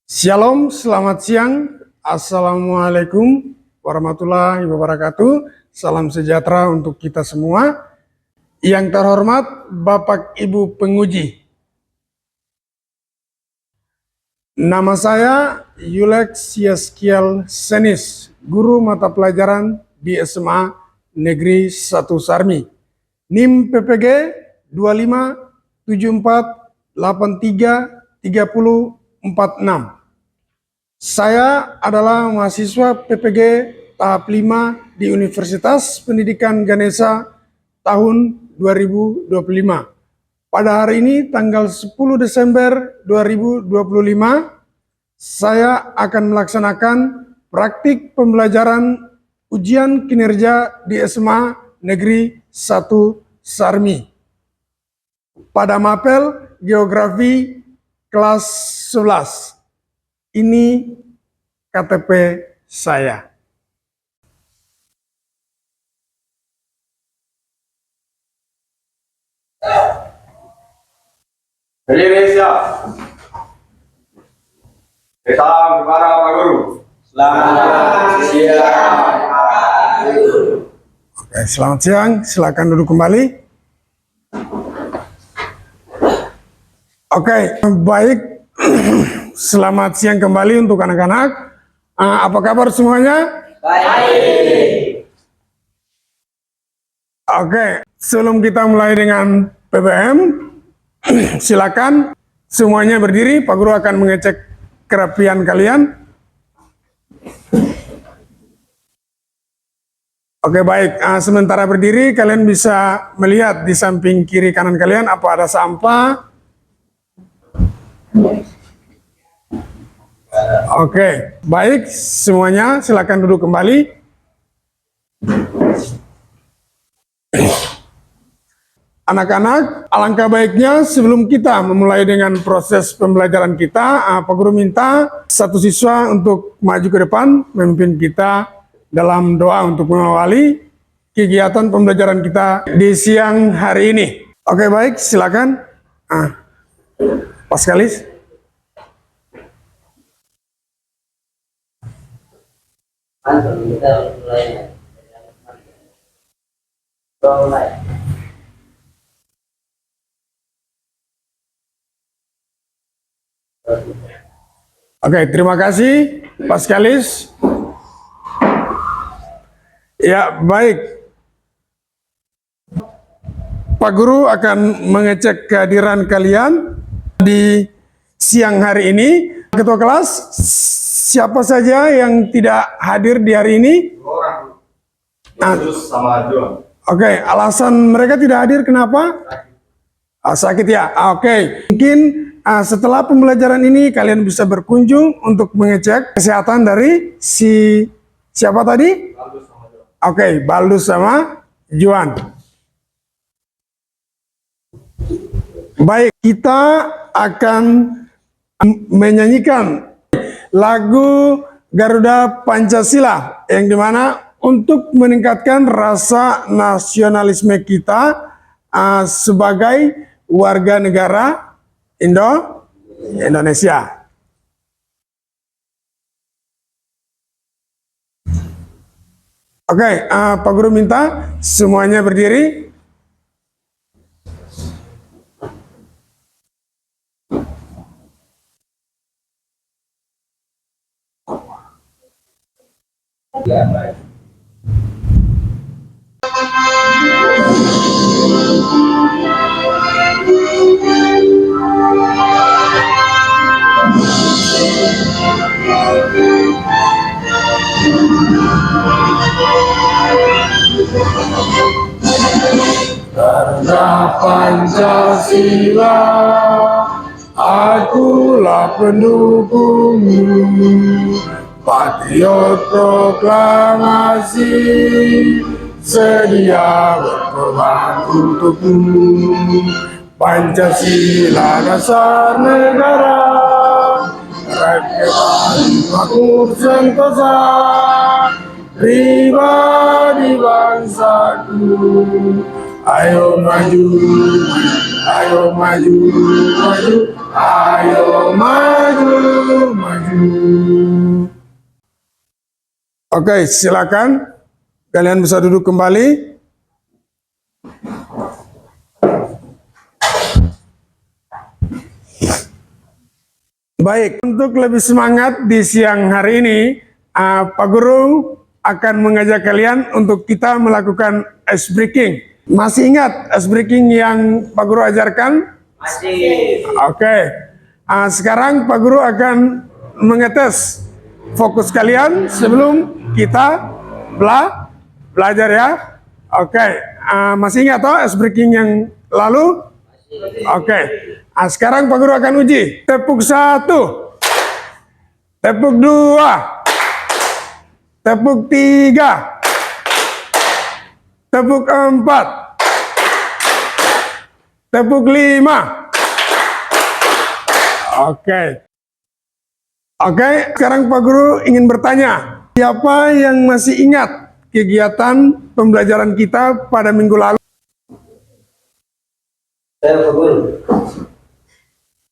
Shalom, selamat siang. Assalamualaikum warahmatullahi wabarakatuh. Salam sejahtera untuk kita semua. Yang terhormat Bapak Ibu penguji. Nama saya Yulex Yaskiel Senis, guru mata pelajaran di SMA Negeri 1 Sarmi. NIM PPG 2574833046. Saya adalah mahasiswa PPG tahap 5 di Universitas Pendidikan Ganesha tahun 2025. Pada hari ini tanggal 10 Desember 2025, saya akan melaksanakan praktik pembelajaran ujian kinerja di SMA Negeri 1 Sarmi pada mapel geografi kelas 11. Ini KTP saya. Berdiri siap. Salam kepada Pak Guru. Selamat siang, Pak Guru. Oke, selamat siang. Silakan duduk kembali. Oke, baik. Selamat siang kembali untuk anak-anak. Apa kabar semuanya? Baik. Oke, sebelum kita mulai dengan PPM, silakan semuanya berdiri. Pak Guru akan mengecek kerapian kalian. Oke, baik. Sementara berdiri, kalian bisa melihat di samping kiri kanan kalian apa ada sampah. Oke, baik. Semuanya silakan duduk kembali. Anak-anak, alangkah baiknya sebelum kita memulai dengan proses pembelajaran kita, Pak Guru minta satu siswa untuk maju ke depan, memimpin kita dalam doa untuk mengawali kegiatan pembelajaran kita di siang hari ini. Oke, baik, silakan. Paskalis. Oke, terima kasih Paskalis. Ya, baik. Pak Guru akan mengecek kehadiran kalian di siang hari ini. Ketua kelas, siapa saja yang tidak hadir di hari ini? 2 orang. Terus sama John. Oke, alasan mereka tidak hadir kenapa? Sakit ya. Oke, mungkin setelah pembelajaran ini kalian bisa berkunjung untuk mengecek kesehatan dari siapa tadi? Baldus sama John. Oke, Baldus sama Juan. Baik, kita akan menyanyikan lagu Garuda Pancasila yang dimana untuk meningkatkan rasa nasionalisme kita sebagai warga negara Indonesia. Oke, Pak Guru minta semuanya berdiri. Garuda Pancasila, akulah pendukungmu, patriot proklamasi, sedia berkorban untukmu. Pancasila dasar negara, rakyat makmur sentosa, pribadi bangsaku. Ayo maju, ayo maju, maju, ayo maju, maju. Oke, silakan. Kalian bisa duduk kembali. Baik, untuk lebih semangat di siang hari ini, Pak Guru akan mengajak kalian untuk kita melakukan ice breaking. Masih ingat ice breaking yang Pak Guru ajarkan? Masih. Oke, sekarang Pak Guru akan mengetes fokus kalian sebelum kita belajar ya. Oke, masih ingat toh ice breaking yang lalu? Oke, sekarang Pak Guru akan uji. Tepuk 1, tepuk 2, tepuk 3, tepuk 4, tepuk 5. Oke. Oke, sekarang Pak Guru ingin bertanya, siapa yang masih ingat kegiatan pembelajaran kita pada minggu lalu? Saya Pak Guru.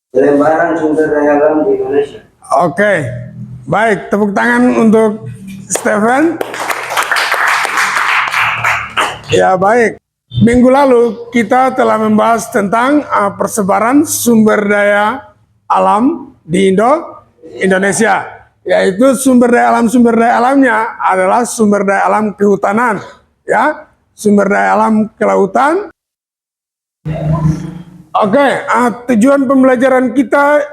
Pelembaran sumber daya alam di Indonesia. Oke, baik, tepuk tangan untuk Stephen. Ya baik, minggu lalu kita telah membahas tentang persebaran sumber daya alam di Indonesia, yaitu sumber daya alamnya adalah sumber daya alam kehutanan, ya, sumber daya alam kelautan. Oke, tujuan pembelajaran kita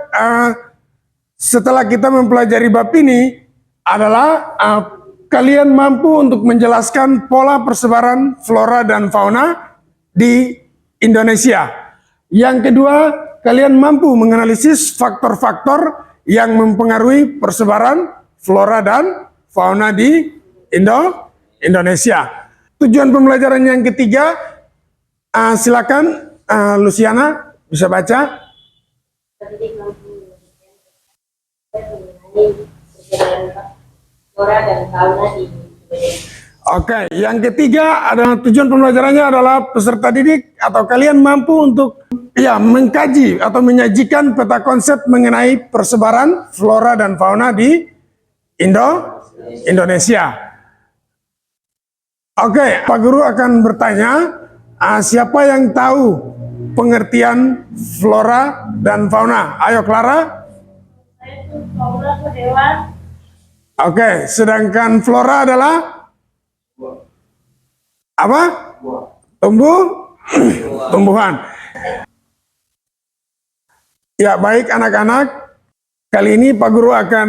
setelah kita mempelajari bab ini adalah kalian mampu untuk menjelaskan pola persebaran flora dan fauna di Indonesia. Yang kedua, kalian mampu menganalisis faktor-faktor yang mempengaruhi persebaran flora dan fauna di Indonesia. Tujuan pembelajaran yang ketiga, silakan Luciana bisa baca. Flora dan fauna di Indonesia. Oke, yang ketiga adalah tujuan pembelajarannya adalah peserta didik atau kalian mampu untuk mengkaji atau menyajikan peta konsep mengenai persebaran flora dan fauna di Indonesia. Oke, Pak Guru akan bertanya, siapa yang tahu pengertian flora dan fauna? Ayo Clara. Saya itu fauna itu hewan. Oke, sedangkan flora adalah apa? Tumbuhan. Ya baik anak-anak, kali ini Pak Guru akan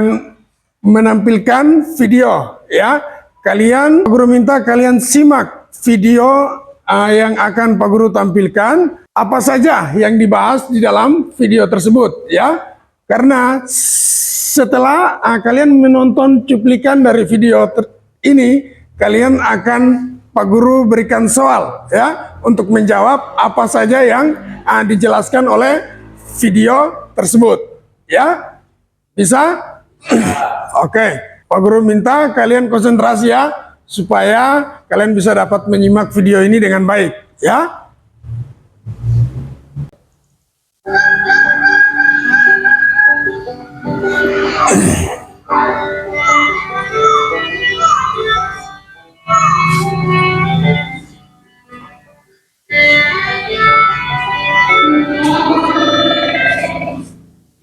menampilkan video ya. Pak Guru minta kalian simak video yang akan Pak Guru tampilkan. Apa saja yang dibahas di dalam video tersebut ya. Karena setelah kalian menonton cuplikan dari video ini, kalian akan Pak Guru berikan soal ya untuk menjawab apa saja yang dijelaskan oleh video tersebut ya. Bisa? Oke, Pak Guru minta kalian konsentrasi ya supaya kalian bisa dapat menyimak video ini dengan baik ya.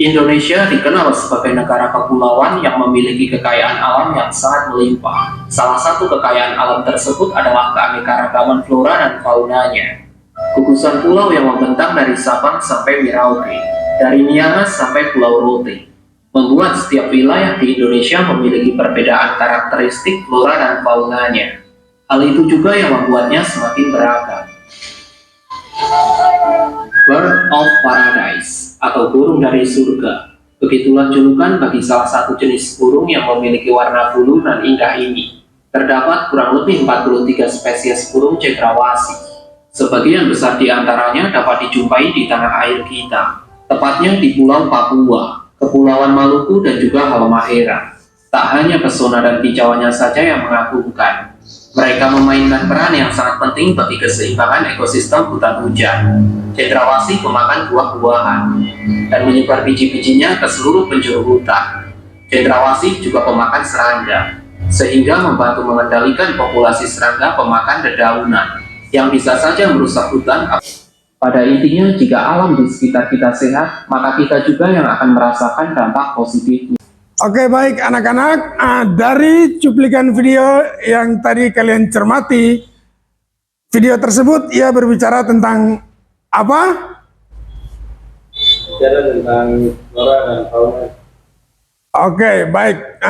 Indonesia dikenal sebagai negara kepulauan yang memiliki kekayaan alam yang sangat melimpah. Salah satu kekayaan alam tersebut adalah keanekaragaman flora dan faunanya. Gugusan pulau yang membentang dari Sabang sampai Merauke, dari Miangas sampai Pulau Rote, membuat setiap wilayah di Indonesia memiliki perbedaan karakteristik flora dan faunanya. Hal itu juga yang membuatnya semakin beragam. Bird of Paradise atau burung dari surga. Begitulah julukan bagi salah satu jenis burung yang memiliki warna bulu dan indah ini. Terdapat kurang lebih 43 spesies burung cendrawasih. Sebagian besar di antaranya dapat dijumpai di tanah air kita, tepatnya di Pulau Papua, Kepulauan Maluku dan juga Halmahera. Tak hanya pesona dan kicauannya saja yang mengagumkan, mereka memainkan peran yang sangat penting bagi keseimbangan ekosistem hutan hujan. Cendrawasih memakan buah-buahan dan menyebar biji-bijinya ke seluruh penjuru hutan. Cendrawasih juga pemakan serangga, sehingga membantu mengendalikan populasi serangga pemakan dedaunan yang bisa saja merusak hutan. Pada intinya, jika alam di sekitar kita sehat, maka kita juga yang akan merasakan dampak positifnya. Oke, baik anak-anak, dari cuplikan video yang tadi kalian cermati, video tersebut ia berbicara tentang apa? Bicara tentang flora dan fauna. Oke, baik.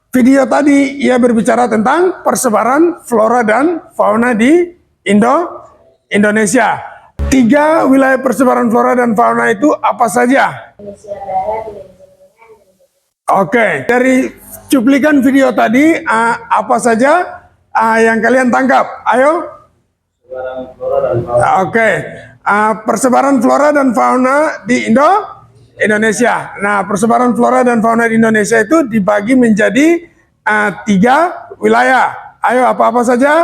Video tadi ia berbicara tentang persebaran flora dan fauna di Indonesia. 3 wilayah persebaran flora dan fauna itu apa saja? Indonesia Barat, Indonesia Tengah, Indonesia. Oke, dari cuplikan video tadi apa saja yang kalian tangkap? Ayo. Persebaran flora dan fauna. Oke, persebaran flora dan fauna di Indonesia. Nah, persebaran flora dan fauna di Indonesia itu dibagi menjadi 3 wilayah. Ayo, apa-apa saja?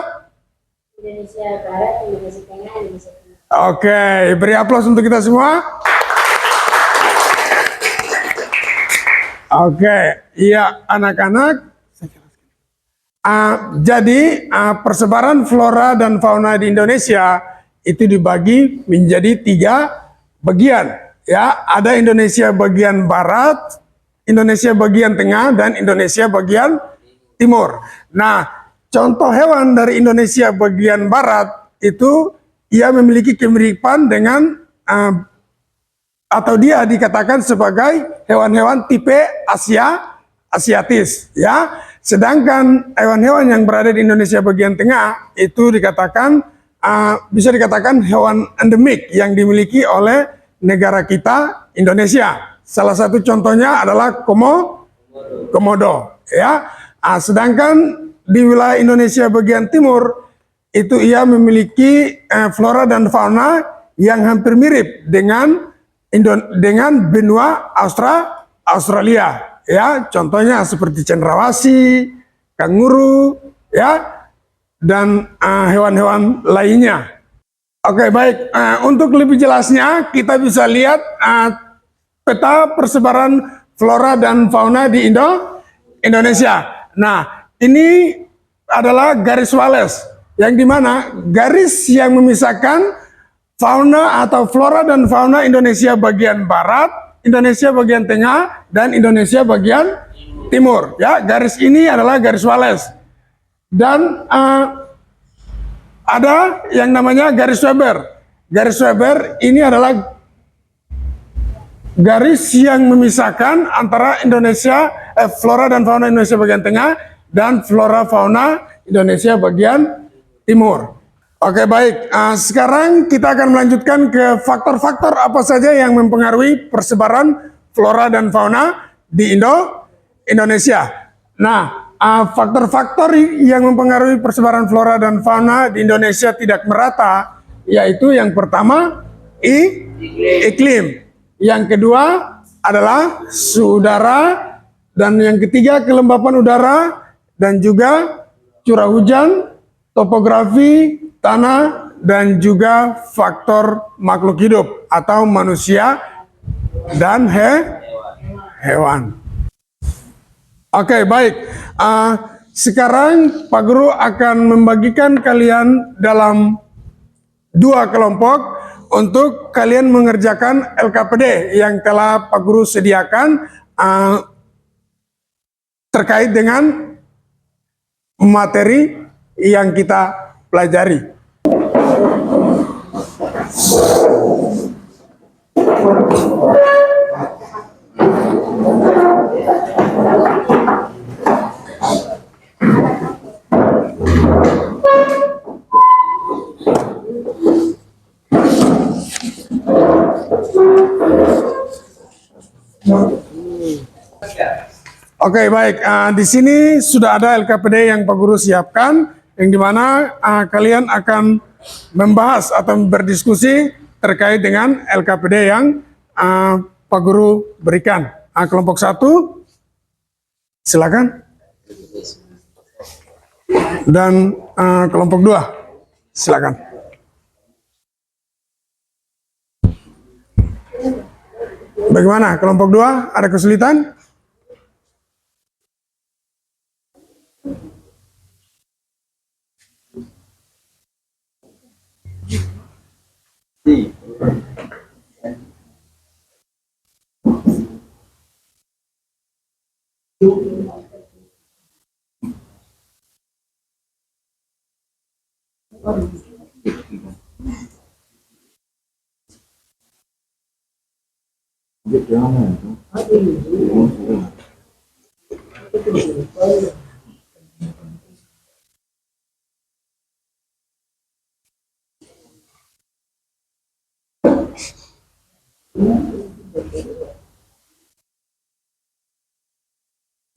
Indonesia Barat, Indonesia Tengah, Indonesia Timur. Oke, beri aplaus untuk kita semua. Oke, iya anak-anak. Jadi persebaran flora dan fauna di Indonesia itu dibagi menjadi 3 bagian. Ya, ada Indonesia bagian barat, Indonesia bagian tengah, dan Indonesia bagian timur. Nah, contoh hewan dari Indonesia bagian barat itu ia memiliki kemiripan dengan atau dia dikatakan sebagai hewan-hewan tipe Asiatis, ya. Sedangkan hewan-hewan yang berada di Indonesia bagian tengah itu dikatakan bisa dikatakan hewan endemik yang dimiliki oleh negara kita, Indonesia. Salah satu contohnya adalah komodo, ya. Sedangkan di wilayah Indonesia bagian timur itu ia memiliki flora dan fauna yang hampir mirip dengan benua Australia, ya. Contohnya seperti cendrawasih, kanguru, ya, dan hewan-hewan lainnya. Oke, baik. Untuk lebih jelasnya kita bisa lihat peta persebaran flora dan fauna di Indonesia. Nah, ini adalah garis Wallace, yang dimana garis yang memisahkan fauna atau flora dan fauna Indonesia bagian barat, Indonesia bagian tengah, dan Indonesia bagian timur. Ya, garis ini adalah garis Wallace. Dan ada yang namanya garis Weber. Garis Weber ini adalah garis yang memisahkan antara flora dan fauna Indonesia bagian tengah dan flora fauna Indonesia bagian timur. Oke, baik. Sekarang kita akan melanjutkan ke faktor-faktor apa saja yang mempengaruhi persebaran flora dan fauna di Indonesia. Nah, faktor-faktor yang mempengaruhi persebaran flora dan fauna di Indonesia tidak merata, yaitu yang pertama iklim. Yang kedua adalah suhu udara, dan yang ketiga kelembapan udara, dan juga curah hujan, topografi tanah, dan juga faktor makhluk hidup atau manusia dan hewan. Oke, baik. Sekarang Pak Guru akan membagikan kalian dalam 2 kelompok untuk kalian mengerjakan LKPD yang telah Pak Guru sediakan terkait dengan materi yang kita pelajari. Oke, baik. Di sini sudah ada LKPD yang Pak Guru siapkan, yang dimana kalian akan membahas atau berdiskusi terkait dengan LKPD yang Pak Guru berikan. Kelompok 1, silakan. Dan kelompok 2, silakan. Bagaimana? Kelompok 2 ada kesulitan?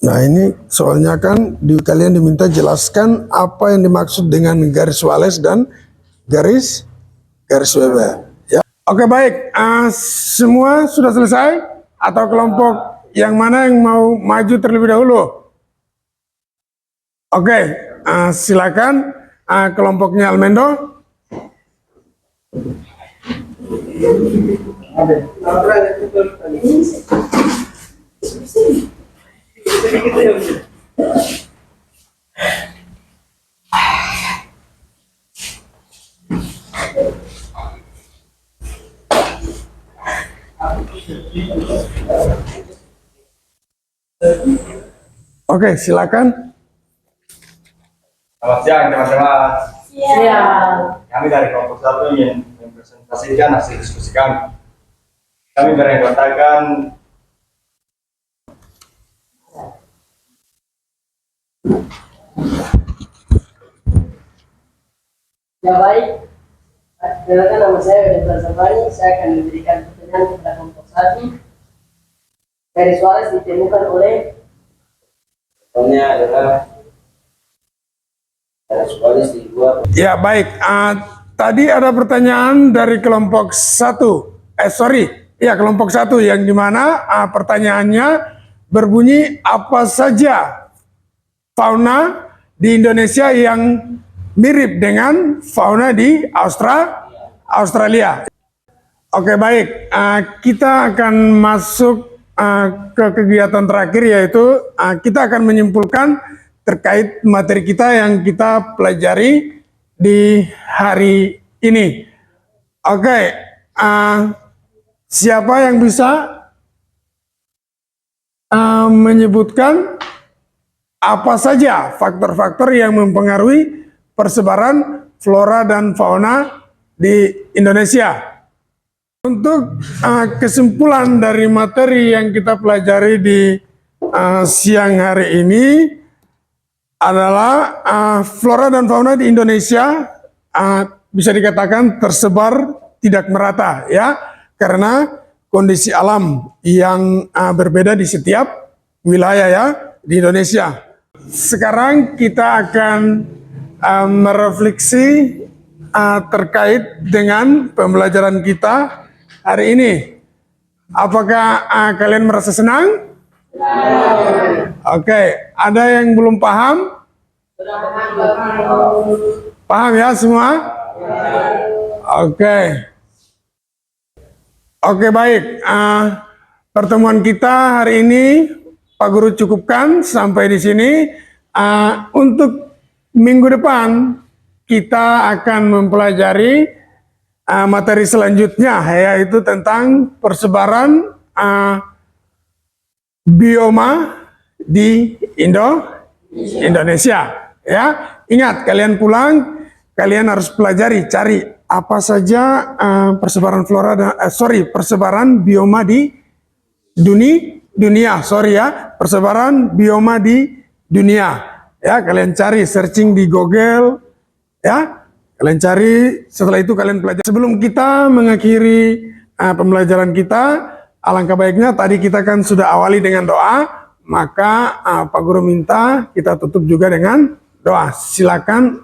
Nah ini soalnya kan kalian diminta jelaskan apa yang dimaksud dengan garis wales dan garis Weber. Ya. Oke baik, semua sudah selesai atau kelompok yang mana yang mau maju terlebih dahulu? Oke, silakan kelompoknya Almendo. Oke, silakan. Selamat siang teman-teman. Siap. Kami dari kelompok 1 ingin mempresentasikan hasil diskusi kami. Kami beranggotakan Ya baik, perkenalkan nama saya Wendel Safari. Saya akan memberikan pertanyaan kepada kelompok 1. Garis wales ditemukan oleh adalah garis wales dibuat. Ya baik, tadi ada pertanyaan dari kelompok 1. Kelompok 1 yang dimana pertanyaannya berbunyi apa saja fauna di Indonesia yang mirip dengan fauna di Australia. Oke baik, kita akan masuk ke kegiatan terakhir, yaitu kita akan menyimpulkan terkait materi kita yang kita pelajari di hari ini. Oke, siapa yang bisa menyebutkan apa saja faktor-faktor yang mempengaruhi persebaran flora dan fauna di Indonesia? Untuk kesimpulan dari materi yang kita pelajari di siang hari ini adalah flora dan fauna di Indonesia bisa dikatakan tersebar tidak merata, ya, karena kondisi alam yang berbeda di setiap wilayah, ya, di Indonesia. Sekarang kita akan merefleksi terkait dengan pembelajaran kita hari ini. Apakah kalian merasa senang? Oke, ada yang belum paham? Paham ya semua? Oke, baik. Pertemuan kita hari ini Pak Guru cukupkan sampai di sini. Untuk minggu depan kita akan mempelajari materi selanjutnya, yaitu tentang persebaran bioma di Indonesia. Ya, ingat, kalian pulang, kalian harus pelajari, cari apa saja persebaran persebaran bioma di dunia, persebaran bioma di dunia. Ya, kalian cari, searching di Google, ya, kalian cari. Setelah itu kalian pelajari. Sebelum kita mengakhiri pembelajaran kita, alangkah baiknya tadi kita kan sudah awali dengan doa, maka Pak Guru minta kita tutup juga dengan doa. Silakan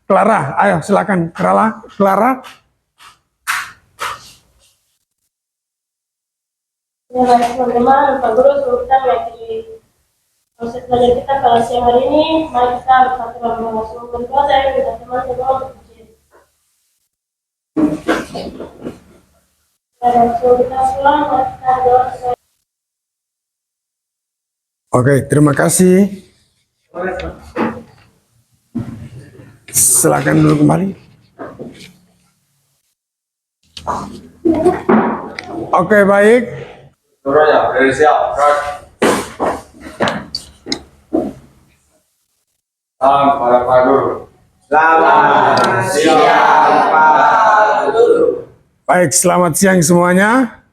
Clara, ayo silakan Clara. Ya baik teman-teman, Pak Guru kita mengakhiri proses belajar kita pada siang hari ini. Mari kita bersatu langsung berdoa. Saya minta teman-teman untuk berjudi. Kita pulang, mari kita doa. Oke, terima kasih. Silakan dulu kembali. Oke, baik. Seluruhnya berdiri siap. Gerak. Salam para Pak Guru. Selamat siang, Pak Guru. Baik, selamat siang semuanya.